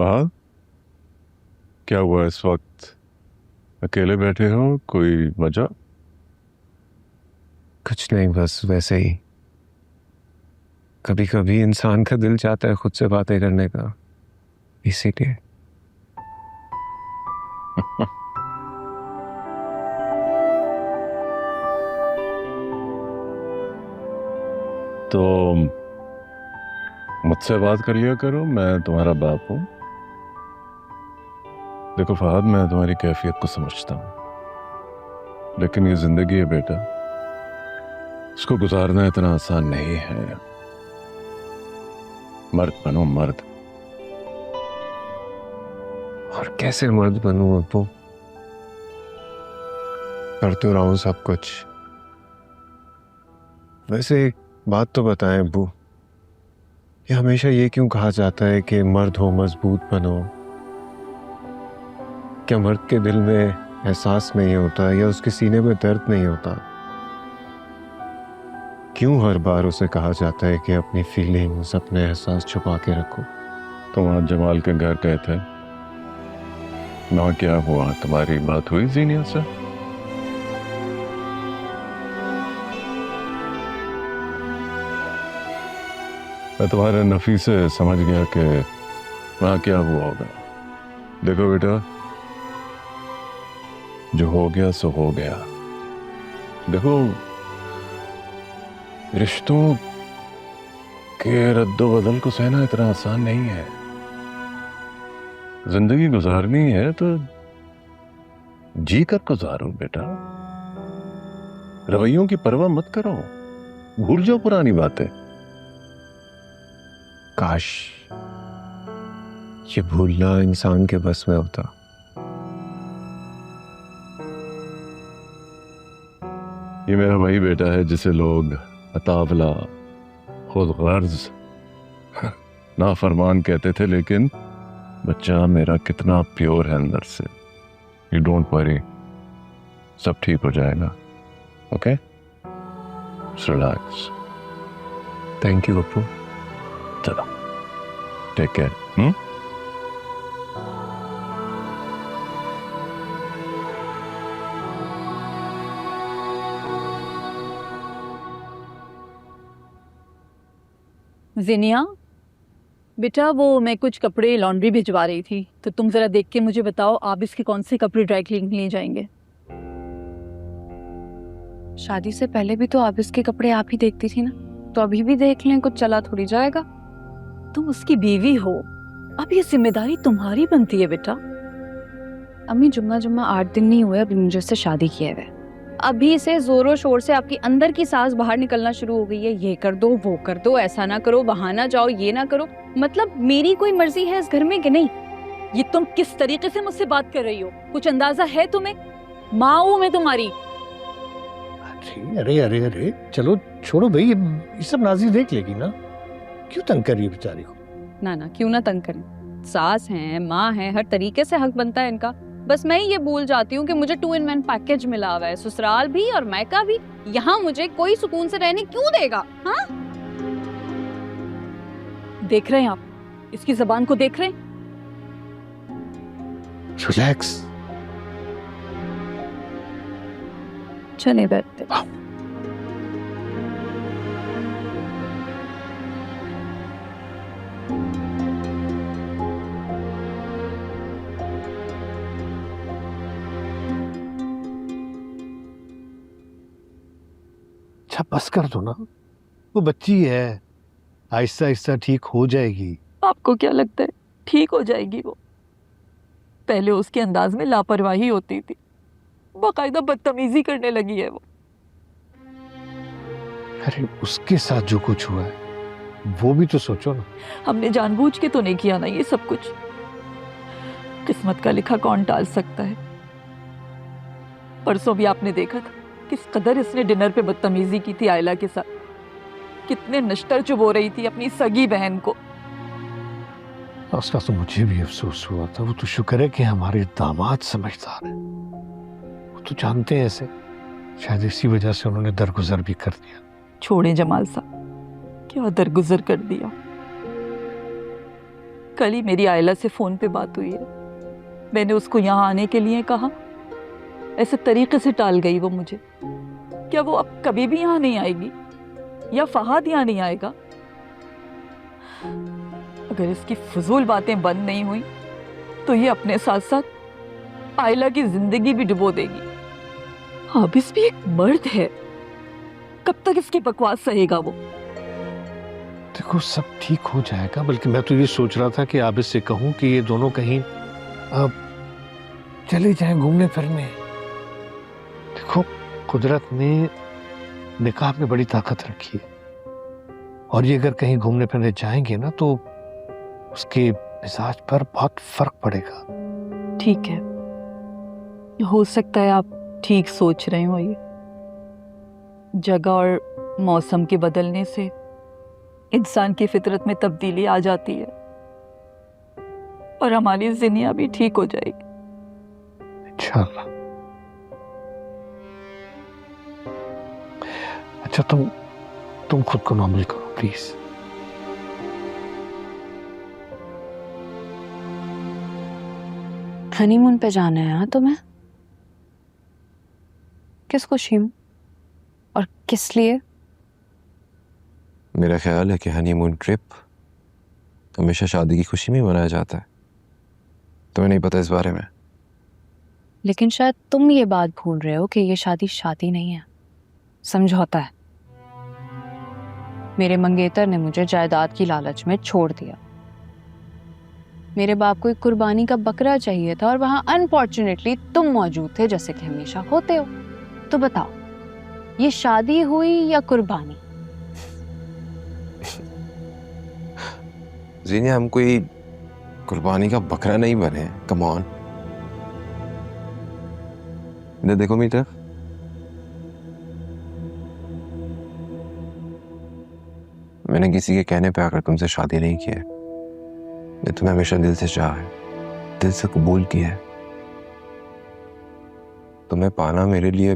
फहद, क्या हुआ इस वक्त? अकेले बैठे हो? कोई वजह? कुछ नहीं, बस वैसे ही। कभी कभी इंसान का दिल चाहता है खुद से बातें करने का, इसीलिए। तो मुझसे बात कर लिया करो, मैं तुम्हारा बाप हूं। देखो फहद, मैं तुम्हारी कैफियत को समझता हूं, लेकिन ये जिंदगी है बेटा, इसको गुजारना इतना आसान नहीं है। मर्द बनो, मर्द। और कैसे मर्द बनूं अब्बू? कर तो रहा हूं सब कुछ। वैसे एक बात तो बताएं अब्बू, ये हमेशा ये क्यों कहा जाता है कि मर्द हो मजबूत बनो? क्या मर्द के दिल में एहसास नहीं होता या उसके सीने में दर्द नहीं होता? क्यों हर बार उसे कहा जाता है कि अपनी फीलिंग्स, अपने एहसास छुपा के रखो? तो वहां जमाल के घर गए थे, वहां क्या हुआ? तुम्हारी बात हुई जीनिया से? मैं तुम्हारे नफी से समझ गया कि वहां क्या हुआ होगा। देखो बेटा, जो हो गया सो हो गया। देखो, रिश्तों के रद्दो बदल को सहना इतना आसान नहीं है। जिंदगी गुजारनी है तो जी कर गुजारो बेटा। रवैयों की परवाह मत करो, भूल जाओ पुरानी बातें। काश ये भूलना इंसान के बस में होता। ये मेरा वही बेटा है जिसे लोग अतावला, खुद गर्ज, नाफरमान कहते थे, लेकिन बच्चा मेरा कितना प्योर है अंदर से। यू डोंट वरी, सब ठीक हो जाएगा। Okay, relax. Thank you Appu. चलो, टेक केयर। जिनिया बेटा, वो मैं कुछ कपड़े लॉन्ड्री भिजवा रही थी, तो तुम जरा देख के मुझे बताओ आप इसके कौन से कपड़े ड्राई क्लीन के लिए जाएंगे। शादी से पहले भी तो आप इसके कपड़े आप ही देखती थी ना, तो अभी भी देख लें, कुछ चला थोड़ी जाएगा। तुम उसकी बीवी हो, अब ये जिम्मेदारी तुम्हारी बनती है बेटा। अम्मी, जुम्मा 8 दिन नहीं हुए अभी मुझे उससे शादी किए हुए। अभी से जोरों शोर से आपकी अंदर की सास बाहर निकलना शुरू हो गई है। ये कर दो, वो कर दो, ऐसा ना करो, वहां ना जाओ, ये ना करो। मतलब मेरी कोई मर्जी है इस घर में कि नहीं? ये तुम किस तरीके से मुझसे बात कर रही हो, कुछ अंदाजा है तुम्हें? माँ हूं मैं तुम्हारी। अरे अरे अरे, चलो छोड़ो भाई, ये सब नाज़ी देख लेगी ना। क्यों तंग कर रही है बेचारी को? ना क्यों ना तंग करें, सास हैं, माँ हैं, हर तरीके से हक बनता है इनका। बस मैं ये भूल जाती हूँ कि मुझे 2 in 1 पैकेज मिला हुआ है, ससुराल भी और मायका भी। यहाँ मुझे कोई सुकून से रहने क्यों देगा? हाँ, देख रहे हैं आप इसकी जबान को, देख रहे हैं? रिलैक्स। चले बैठते। अच्छा बस कर दो ना, वो बच्ची है, आहिस्ता आहिस्ता ठीक हो जाएगी। आपको क्या लगता है ठीक हो जाएगी वो? पहले उसके अंदाज में लापरवाही होती थी, बाकायदा बदतमीजी करने लगी है वो। अरे उसके साथ जो कुछ हुआ है वो भी तो सोचो ना। हमने जानबूझ के तो नहीं किया ना ये सब कुछ। किस्मत का लिखा कौन टाल सकता है? परसों भी आपने देखा था किस कदर इसने डिनर पे बदतमीजी की थी आयला के साथ। कितने नश्तर चुबो रही थी अपनी सगी बहन को। उसका तो मुझे भी अफसोस हुआ था। वो तो शुक्र है कि हमारे दामाद समझदार है, वो तो जानते हैं ऐसे, शायद इसी वजह से उन्होंने दरगुजर भी कर दिया। छोड़े जमाल साहब, क्या दरगुजर कर दिया। कल ही मेरी आयला से फोन पे बात हुई है। मैंने उसको यहाँ आने के लिए कहा, ऐसे तरीके से टाल गई वो मुझे। क्या वो अब कभी भी यहाँ नहीं आएगी या फहाद यहाँ नहीं आएगा? अगर इसकी फजूल बातें बंद नहीं हुई तो ये अपने साथ साथ आयला की जिंदगी भी डुबो देगी। आबिस भी एक मर्द है, कब तक इसकी बकवास सहेगा वो? देखो सब ठीक हो जाएगा, बल्कि मैं तो ये सोच रहा था कि आबिद से कहूं कि ये दोनों कहीं अब चले जाएं घूमने फिरने। देखो कुदरत ने निकाह में बड़ी ताकत रखी है, और ये अगर कहीं घूमने फिरने जाएंगे ना तो उसके मिजाज पर बहुत फर्क पड़ेगा। ठीक है, हो सकता है आप ठीक सोच रहे हो। ये जगह और मौसम के बदलने से इंसान की फितरत में तब्दीली आ जाती है और हमारी जिंदगी भी ठीक हो जाएगी इंशाअल्लाह। अच्छा तुम खुद को नॉर्मल करो प्लीज। हनीमून पे जाना है हाँ तुम्हें? किस खुशी में और किस लिए? मेरा ख्याल है कि हनीमून ट्रिप हमेशा शादी की खुशी में मनाया जाता है। तुम्हें नहीं पता इस बारे में? लेकिन शायद तुम ये बात भूल रहे हो कि ये शादी शादी नहीं है, समझौता है। मेरे मंगेतर ने मुझे जायदाद की लालच में छोड़ दिया। मेरे बाप को एक कुर्बानी का बकरा चाहिए था और वहां अनफॉर्चुनेटली तुम मौजूद थे, जैसे कि हमेशा होते हो। तो बताओ, ये शादी हुई या कुर्बानी? जीनिया, हम कोई कुर्बानी का बकरा नहीं बने। कम ऑन, इधर देखो मीटर। मैंने किसी के कहने पे आकर तुमसे शादी नहीं की है। मैं तुम्हें हमेशा दिल से चाहा है, दिल से कबूल किया है। तुम्हें पाना मेरे लिए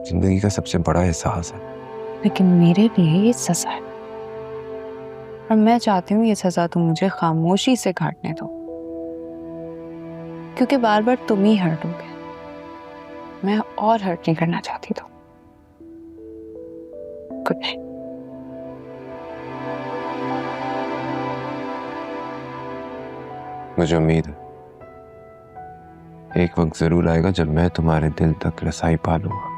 जिंदगी का सबसे बड़ा एहसास है। लेकिन मेरे लिए ये सजा है, और मैं चाहती हूँ ये सजा तुम मुझे खामोशी से काटने दो, क्योंकि बार बार तुम ही हर्ट होगे। मैं और हर्ट नहीं करना चाहती। तो गुड नाइट। मुझे उम्मीद है एक वक्त जरूर आएगा जब मैं तुम्हारे दिल तक रसाई पा लूंगा।